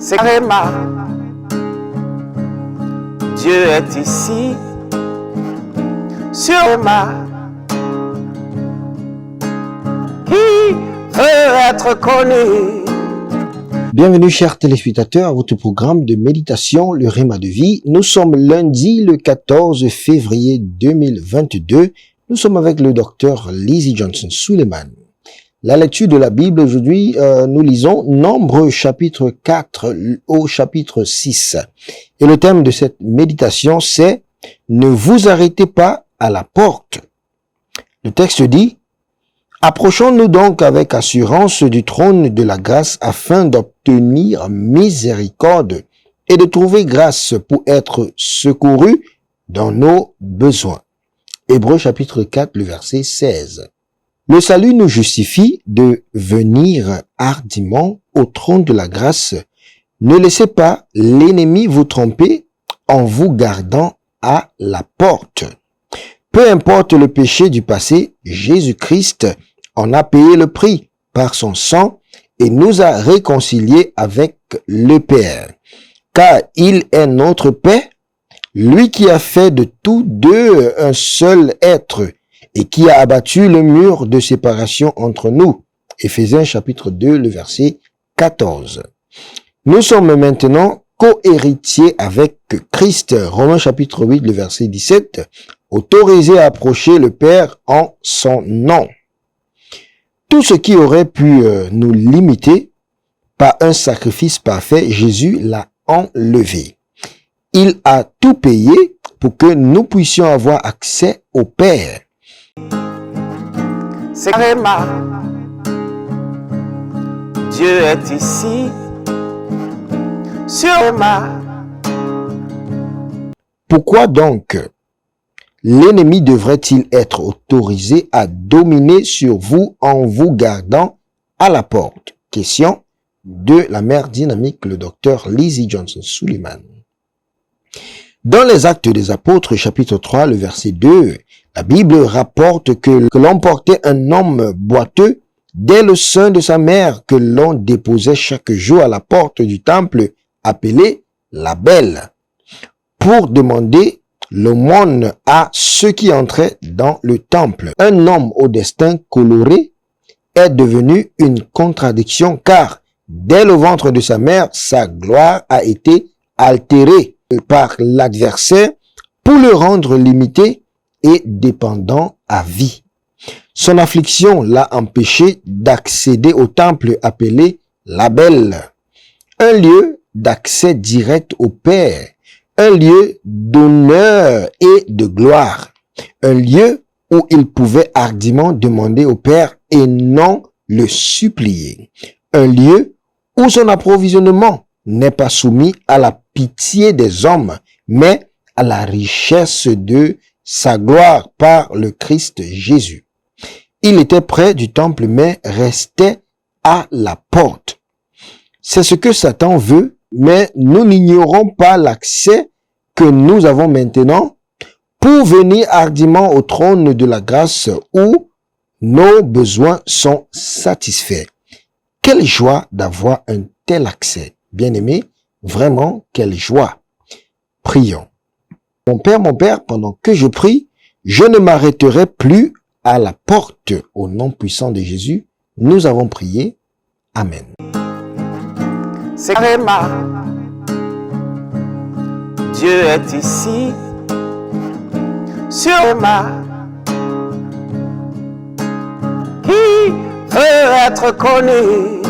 c'est Réma. Dieu est ici, sur Réma, qui veut être connu. Bienvenue chers téléspectateurs à votre programme de méditation, le Réma de vie. Nous sommes lundi le 14 février 2022. Nous sommes avec le docteur Lizzie Johnson Suleiman. La lecture de la Bible aujourd'hui, nous lisons Nombre chapitre 4 au chapitre 6. Et le thème de cette méditation c'est « Ne vous arrêtez pas à la porte ». Le texte dit « Approchons-nous donc avec assurance du trône de la grâce afin d'obtenir miséricorde et de trouver grâce pour être secourus dans nos besoins. » Hébreux chapitre 4, le verset 16. Le salut nous justifie de venir hardiment au trône de la grâce. Ne laissez pas l'ennemi vous tromper en vous gardant à la porte. Peu importe le péché du passé, Jésus-Christ en a payé le prix par son sang et nous a réconciliés avec le Père. Car il est notre paix, lui qui a fait de tous deux un seul être et qui a abattu le mur de séparation entre nous. Éphésiens chapitre 2, le verset 14. Nous sommes maintenant co-héritiers avec Christ. Romains chapitre 8, le verset 17. Autorisés à approcher le Père en son nom. Tout ce qui aurait pu nous limiter par un sacrifice parfait, Jésus l'a enlevé. Il a tout payé pour que nous puissions avoir accès au Père. C'est Réma. Dieu est ici, sur Réma. Pourquoi donc l'ennemi devrait-il être autorisé à dominer sur vous en vous gardant à la porte? Question de la mère dynamique, le docteur Lizzie Johnson Suleiman. Dans les Actes des Apôtres, chapitre 3, le verset 2, la Bible rapporte que l'on portait un homme boiteux dès le sein de sa mère que l'on déposait chaque jour à la porte du temple appelé la Belle pour demander l'aumône à ceux qui entraient dans le temple. Un homme au destin coloré est devenu une contradiction car dès le ventre de sa mère, sa gloire a été altérée par l'adversaire pour le rendre limité et dépendant à vie. Son affliction l'a empêché d'accéder au temple appelé la Belle, un lieu d'accès direct au Père, un lieu d'honneur et de gloire, un lieu où il pouvait hardiment demander au Père et non le supplier, un lieu où son approvisionnement n'est pas soumis à la pitié des hommes, mais à la richesse de sa gloire par le Christ Jésus. Il était près du temple, mais restait à la porte. C'est ce que Satan veut, mais nous n'ignorons pas l'accès que nous avons maintenant pour venir hardiment au trône de la grâce où nos besoins sont satisfaits. Quelle joie d'avoir un tel accès. Bien-aimé, vraiment, quelle joie. Prions. Mon Père, pendant que je prie, je ne m'arrêterai plus à la porte. Au nom puissant de Jésus, nous avons prié. Amen. C'est Réma. Dieu est ici, sur Réma, qui veut être connu.